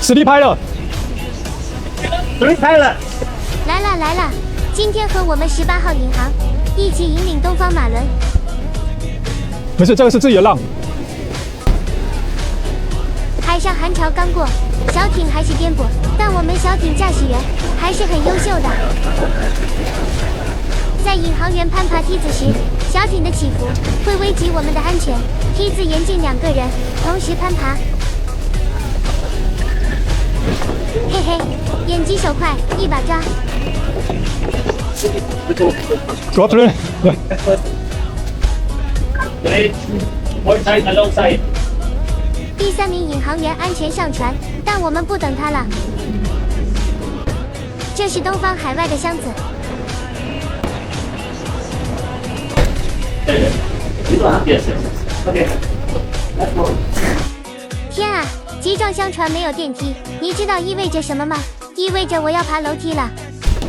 实力拍了，实力拍了。来了来了，今天和我们18号引航一起引领东方马轮。没事，这个是自己的浪。海上寒潮刚过，小艇还是颠簸，但我们小艇驾驶员还是很优秀的。在引航员攀爬梯子时，小艇的起伏会危及我们的安全。梯子沿径2个人同时攀爬。嘿嘿，眼疾手快，一把抓。Go up to it. Yeah. One side alongside. 第3名引航员安全上船，但我们不等他了。这是东方海外的箱子。天啊！集装箱船没有电梯，你知道意味着什么吗？意味着我要爬楼梯了。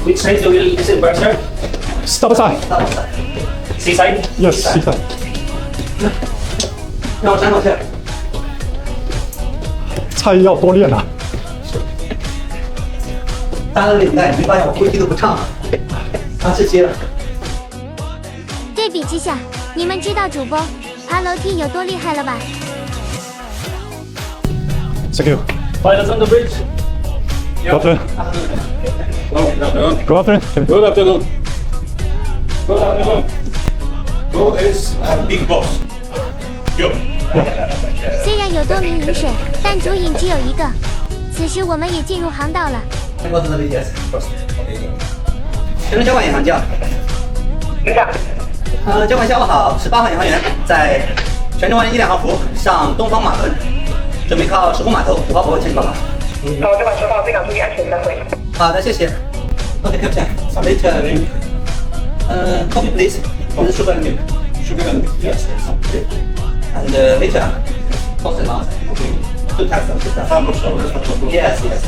Which side do you listen, sir? Stop aside. Seaside? Yes, seaside. 让我站过去。菜要多练啊。搭了领带，没发现我呼吸都不畅了。啊，这些了。对比之下，你们知道主播爬楼梯有多厉害了吧？ Thank you. Pilots on the bridge. Go up to it. Go up to it. Good afternoon. Good afternoon. Who is big boss? You. 虽然有多名引水，但主引只有1个。此时我们也进入航道了。全国的 VDS first。全程交管引航教。交管下午好，18号引航员在全程1、2号服上东方马轮，准备靠10户码头5号泊前去报告。好，这把10号飞港注意安全，再会。好的，谢谢。OK, Captain. Later. Copy please. This is sugar and milk. Sugar and milk. Yes. And later. Toss it out. Okay. To test them. Yes, yes.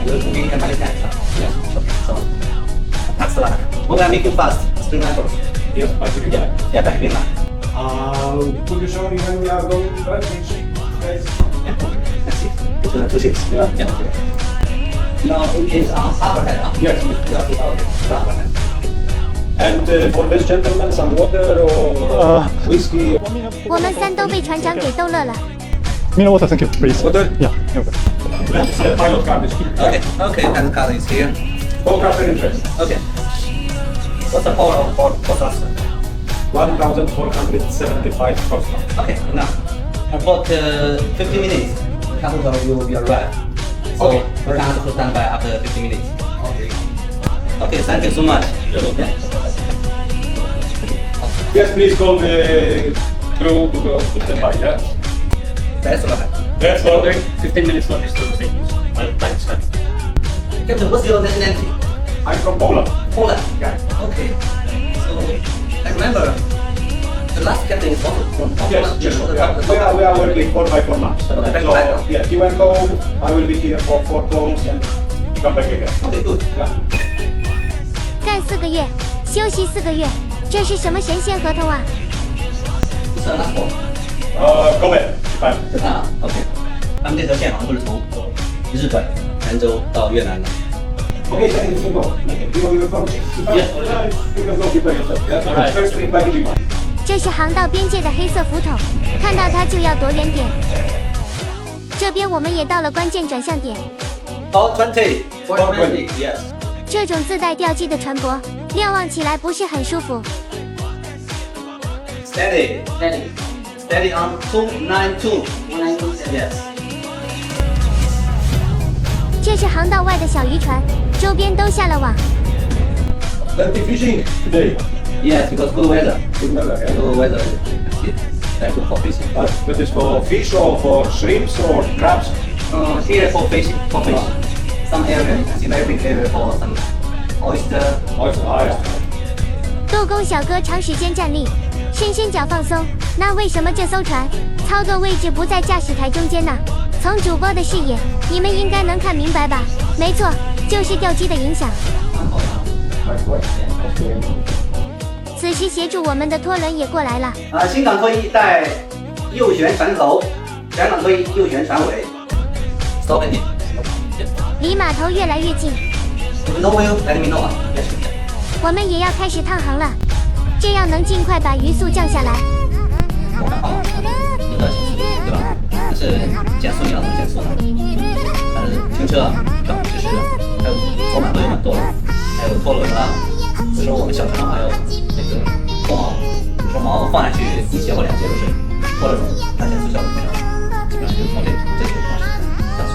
We can manage that. Yes. So. That's the line. We will make you fast. Streamline first. Yes, I think yeah. Yeah, back in line. Could you show me when we are going back? That's it. 2 ships. Yeah. Now it is on upper head. Yes. Upper head. And for this gentleman, some water or whiskey? 我们3都被船长给逗乐了。 Mineral water, thank you, please. Water? Yeah. Okay. That's the pilot card is here. Okay, okay, and the card is here. Forecast interest. Okay. What's the power of four thruster? 1,475 cross. Okay, now. About 50 minutes, capital will be arrived. So Okay. we can have to stand by after 50 minutes. Okay, thank you so much. Yeah. Yes, please call the crew to go to the fire. Yeah? That's all right. That's all. 15 minutes notice to the thanks. Captain, what's your nationality? I'm from Poland. Poland. Yeah. Okay. So I remember the last captain is also from Poland. Yes, yes. We are working 4 by 4 months. So, Okay, back to back. yeah, he went home, I will be here for 4 months and come back again. Okay, good. Yeah. 干4个月，休息4个月，这是什么神仙合同啊？ It's the last one. Kobe, Japan. 啊 ，OK。他们这条线好像都是从日本泉州到越南的。 Okay, so you can go. You want to go? Yes. You can go prepare yourself. Yeah? Alright. First thing, back in. 这是航道边界的黑色浮筒，看到它就要躲远点。这边我们也到了关键转向点。 All 20. 420. Yes. 这种自带吊机的船舶，瞭望起来不是很舒服。 Steady. Steady. Steady on 292. 292. Yes. 这是航道外的小渔船，周边都下了网。 Plenty fishing today. Yes, because good weather. Good weather, yeah. Good weather. Yes. Very good for fishing. But it's for fish or for shrimps or crabs? Here for fishing. For fish. Some area, you can see very big area for some oyster. Oyster. 杜工小哥长时间站立，伸伸脚放松。那为什么这艘船操作位置不在驾驶台中间呢？从主播的视野，你们应该能看明白吧？没错，就是吊机的影响。此时协助我们的拖轮也过来了。新港推带右旋船头，香港推右旋船尾。Stop it. 离码头越来越近， If you know where, let me know 啊。Yes. 我们也要开始趟航了，这样能尽快把鱼速降下来。我看好一个形式，对吧？但是减速你要怎么减速呢？但是停车刚好就是还有走马轮蛮多的，还有拖轮啊，比如说我们小船还有那个拖锚，比如说锚放下去一节或两节都是拖着走，它减速效果非常好。基本上就是从这几个方式降速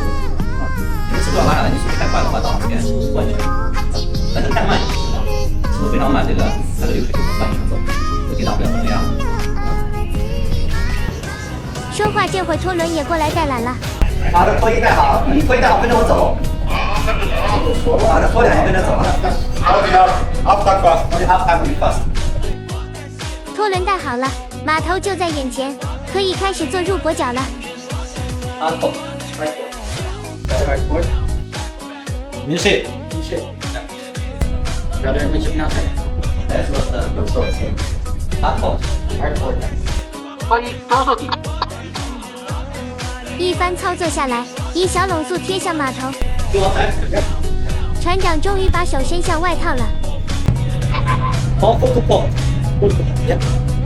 啊。你速度要拉下来，你速度太快的话，到这边不安全；但是太慢也不行啊，速度非常慢，这个它的流水就不安全走，就抵挡不了怎么样。说话这会儿拖轮也过来带缆了。好的，拖衣带好，你拖衣带好，跟着我走。好的，拖两跟着走。After fast. Only half time will be fast. 拖轮带好了，码头就在眼前，可以开始做入泊脚了。Uncle. Right foot. Initiate. Brother, we should not say. That's what the story says. Uncle. Right foot. 一番操作下来，以小拢速贴向码头，给我踩。船长终于把手伸向外套了。 Port to port. Yeah.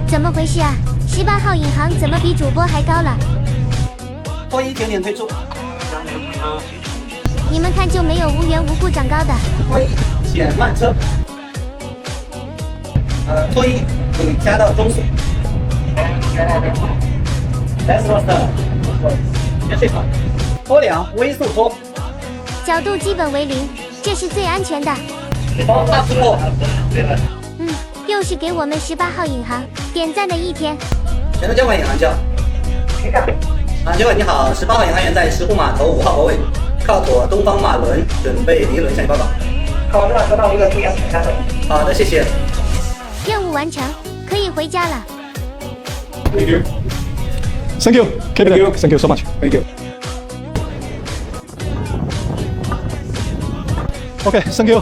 怎么回事啊？18号引航怎么比主播还高了？拖衣停点推出。你们看就没有无缘无故长高的。拖衣减慢车。拖衣给加到中速。That's what's the. 别睡吧。拖两微速拖。角度基本为零，这是最安全的。大速拖。又是给我们18号引航点赞的一天。全都交管引航交。交管你好，18号引航员在石湖码头5号泊位，靠左东方马轮，准备离轮向你报告。好，这把收到一个注意安全下水。好的，谢谢。任务完成，可以回家了。 Thank you. Thank you. Keep it up. Thank you so much. Thank you. Okay, thank you.